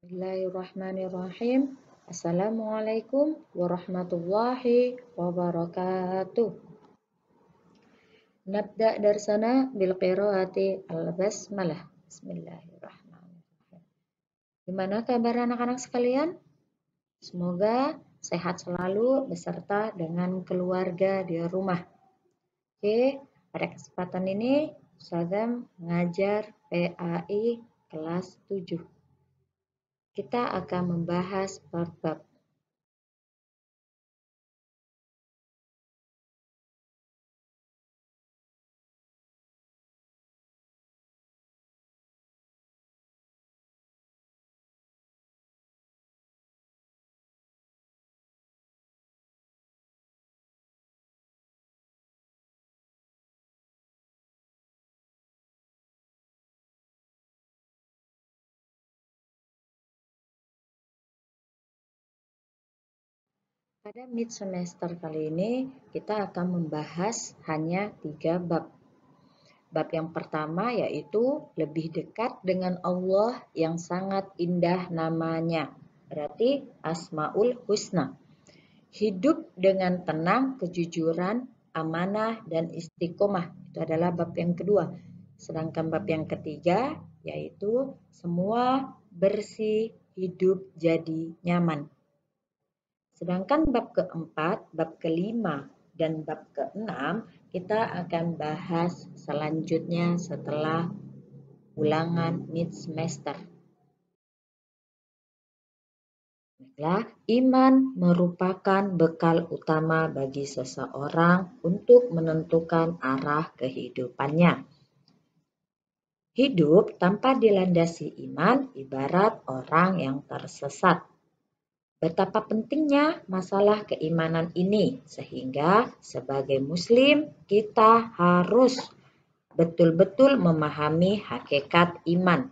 Bismillahirrahmanirrahim. Assalamualaikum warahmatullahi wabarakatuh. Nabda darsana bil qiraati al-basmalah. Bismillahirrahmanirrahim. Gimana kabar anak-anak sekalian? Semoga sehat selalu beserta dengan keluarga di rumah. Oke, pada kesempatan ini Ustazah mengajar PAI kelas 7. Kita akan membahas bab-bab. Pada mid semester kali ini kita akan membahas hanya 3 bab. Bab yang pertama yaitu lebih dekat dengan Allah yang sangat indah namanya. Berarti Asmaul Husna. Hidup dengan tenang, kejujuran, amanah, dan istiqomah. Itu adalah bab yang kedua. Sedangkan bab yang ketiga yaitu semua bersih, hidup jadi nyaman. Sedangkan bab keempat, bab kelima, dan bab keenam kita akan bahas selanjutnya setelah ulangan mid semester. Baiklah, iman merupakan bekal utama bagi seseorang untuk menentukan arah kehidupannya. Hidup tanpa dilandasi iman ibarat orang yang tersesat. Betapa pentingnya masalah keimanan ini, sehingga sebagai Muslim kita harus betul-betul memahami hakikat iman,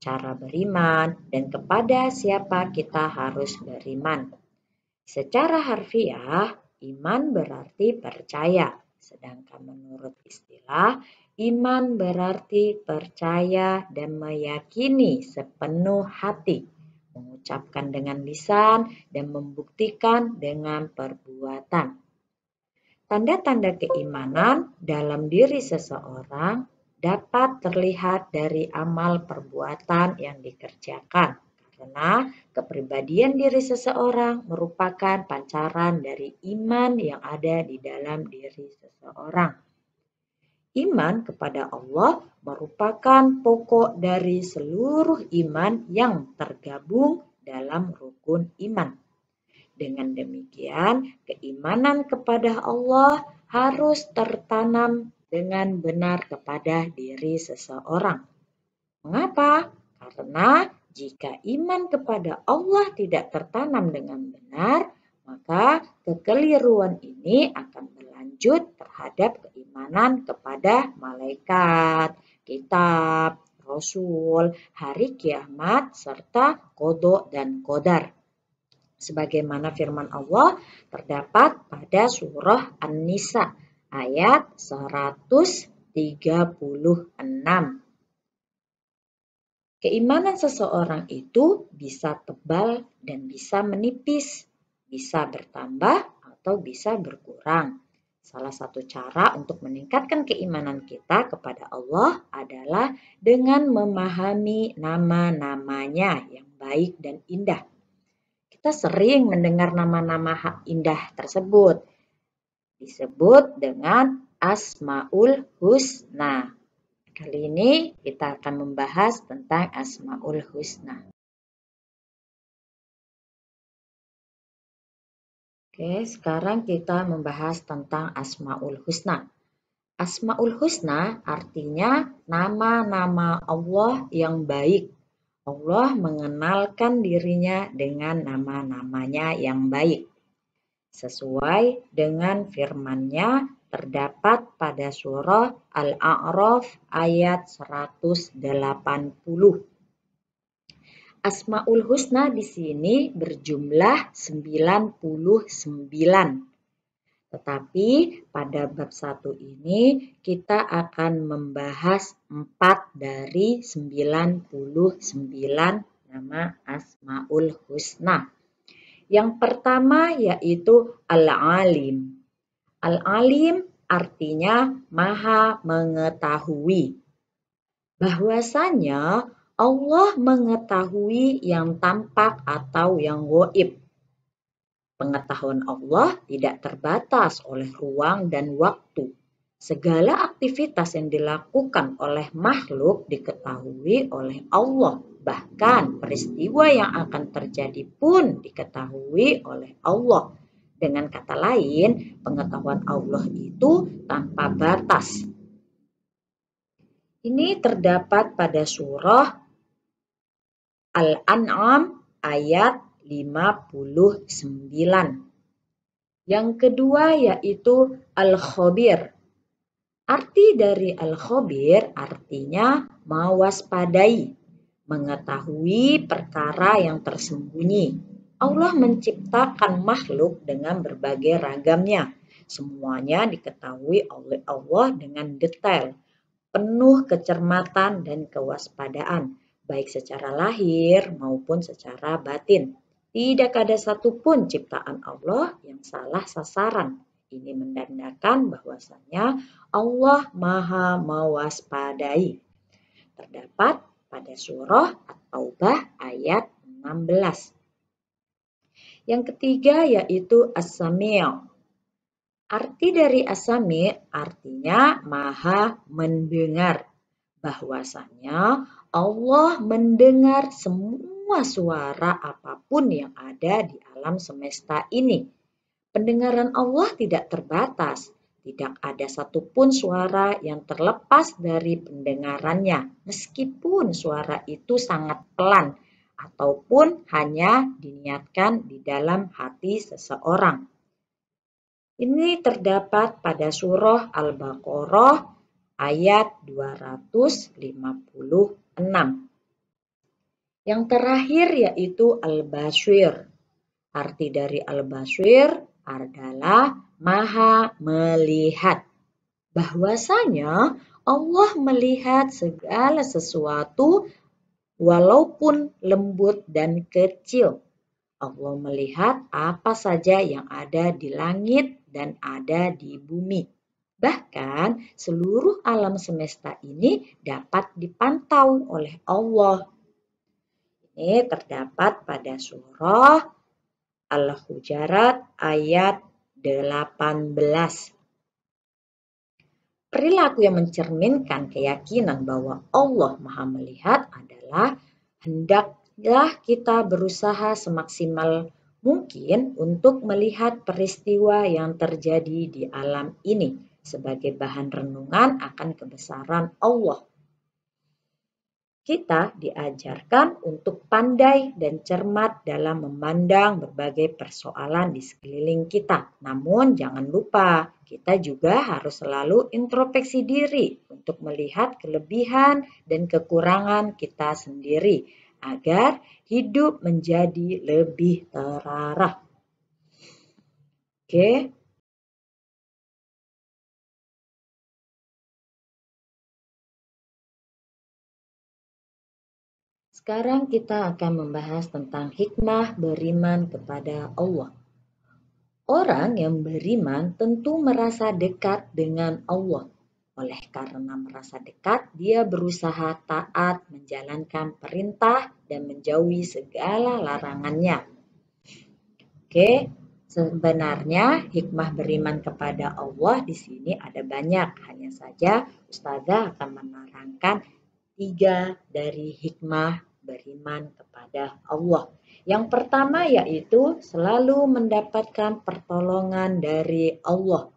cara beriman, dan kepada siapa kita harus beriman. Secara harfiah, iman berarti percaya, sedangkan menurut istilah, iman berarti percaya dan meyakini sepenuh hati, mengucapkan dengan lisan, dan membuktikan dengan perbuatan. Tanda-tanda keimanan dalam diri seseorang dapat terlihat dari amal perbuatan yang dikerjakan, karena kepribadian diri seseorang merupakan pancaran dari iman yang ada di dalam diri seseorang. Iman kepada Allah merupakan pokok dari seluruh iman yang tergabung dalam rukun iman. Dengan demikian, keimanan kepada Allah harus tertanam dengan benar kepada diri seseorang. Mengapa? Karena jika iman kepada Allah tidak tertanam dengan benar, maka kekeliruan ini akan berlanjut terhadap keimanan kepada malaikat, kitab, rasul, hari kiamat, serta qada dan qadar. Sebagaimana firman Allah terdapat pada surah An-Nisa ayat 136. Keimanan seseorang itu bisa tebal dan bisa menipis, bisa bertambah atau bisa berkurang. Salah satu cara untuk meningkatkan keimanan kita kepada Allah adalah dengan memahami nama-namanya yang baik dan indah. Kita sering mendengar nama-nama indah tersebut. Disebut dengan Asmaul Husna. Kali ini kita akan membahas tentang Asmaul Husna. Oke, sekarang kita membahas tentang Asmaul Husna. Asmaul Husna artinya nama-nama Allah yang baik. Allah mengenalkan dirinya dengan nama-namanya yang baik. Sesuai dengan firman-Nya terdapat pada surah Al-A'raf ayat 180. Asmaul Husna di sini berjumlah 99. Tetapi pada bab 1 ini kita akan membahas 4 dari 99 nama Asmaul Husna. Yang pertama yaitu Al-Alim. Al-Alim artinya maha mengetahui. Bahwasanya Allah mengetahui yang tampak atau yang gaib. Pengetahuan Allah tidak terbatas oleh ruang dan waktu. Segala aktivitas yang dilakukan oleh makhluk diketahui oleh Allah. Bahkan peristiwa yang akan terjadi pun diketahui oleh Allah. Dengan kata lain, pengetahuan Allah itu tanpa batas. Ini terdapat pada surah Al-An'am ayat 59. Yang kedua yaitu Al-Khabir. Arti dari Al-Khabir artinya mewaspadai, mengetahui perkara yang tersembunyi. Allah menciptakan makhluk dengan berbagai ragamnya. Semuanya diketahui oleh Allah dengan detail, penuh kecermatan dan kewaspadaan, baik secara lahir maupun secara batin. Tidak ada satupun ciptaan Allah yang salah sasaran. Ini menandakan bahwasanya Allah Maha mewaspadai. Terdapat pada surah At-Taubah ayat 16. Yang ketiga yaitu As-Sami'. Arti dari As-Sami' artinya maha mendengar. Bahwasanya Allah mendengar semua suara apapun yang ada di alam semesta ini. Pendengaran Allah tidak terbatas. Tidak ada satupun suara yang terlepas dari pendengarannya, meskipun suara itu sangat pelan ataupun hanya diniatkan di dalam hati seseorang. Ini terdapat pada surah Al-Baqarah ayat 256. Yang terakhir yaitu Al-Basir. Arti dari Al-Basir adalah maha melihat. Bahwasanya Allah melihat segala sesuatu walaupun lembut dan kecil. Allah melihat apa saja yang ada di langit dan ada di bumi. Bahkan seluruh alam semesta ini dapat dipantau oleh Allah. Ini terdapat pada surah Al-Hujurat ayat 18. Perilaku yang mencerminkan keyakinan bahwa Allah Maha Melihat adalah hendaklah kita berusaha semaksimal mungkin untuk melihat peristiwa yang terjadi di alam ini sebagai bahan renungan akan kebesaran Allah. Kita diajarkan untuk pandai dan cermat dalam memandang berbagai persoalan di sekeliling kita. Namun jangan lupa, kita juga harus selalu introspeksi diri untuk melihat kelebihan dan kekurangan kita sendiri agar hidup menjadi lebih terarah. Oke. Sekarang kita akan membahas tentang hikmah beriman kepada Allah. Orang yang beriman tentu merasa dekat dengan Allah. Oleh karena merasa dekat, dia berusaha taat menjalankan perintah dan menjauhi segala larangannya. Oke, sebenarnya hikmah beriman kepada Allah di sini ada banyak. Hanya saja Ustazah akan menerangkan 3 dari hikmah beriman kepada Allah. Yang pertama yaitu selalu mendapatkan pertolongan dari Allah.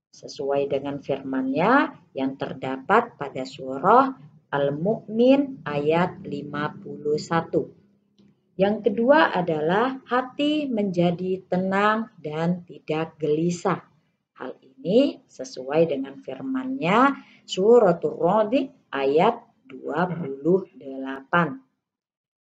Sesuai dengan firman-Nya yang terdapat pada surah Al-Mu'min ayat 51. Yang kedua adalah hati menjadi tenang dan tidak gelisah. Hal ini sesuai dengan firman-Nya Suratul Ra'd ayat 28.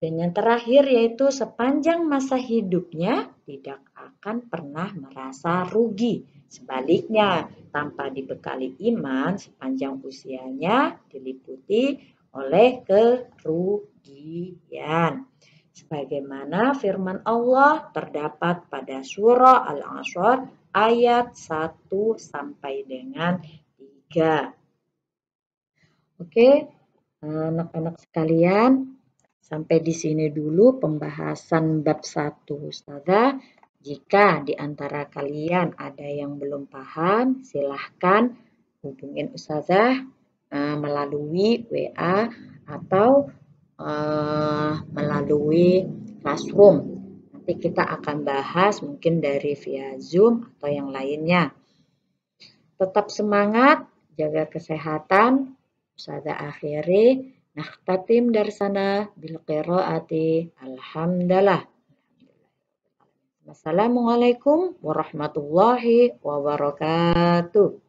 Dan yang terakhir yaitu sepanjang masa hidupnya tidak akan pernah merasa rugi. Sebaliknya, tanpa dibekali iman sepanjang usianya diliputi oleh kerugian. Sebagaimana firman Allah terdapat pada surah Al-Asr ayat 1 sampai dengan 3. Oke, anak-anak sekalian, sampai di sini dulu pembahasan bab 1 Ustazah. Jika di antara kalian ada yang belum paham, silahkan hubungin Ustazah melalui WA atau melalui Classroom. Nanti kita akan bahas mungkin dari via Zoom atau yang lainnya. Tetap semangat, jaga kesehatan. Ustazah akhiri, nakhtatim darsana bil qiraati alhamdulillah. Wassalamualaikum warahmatullahi wabarakatuh.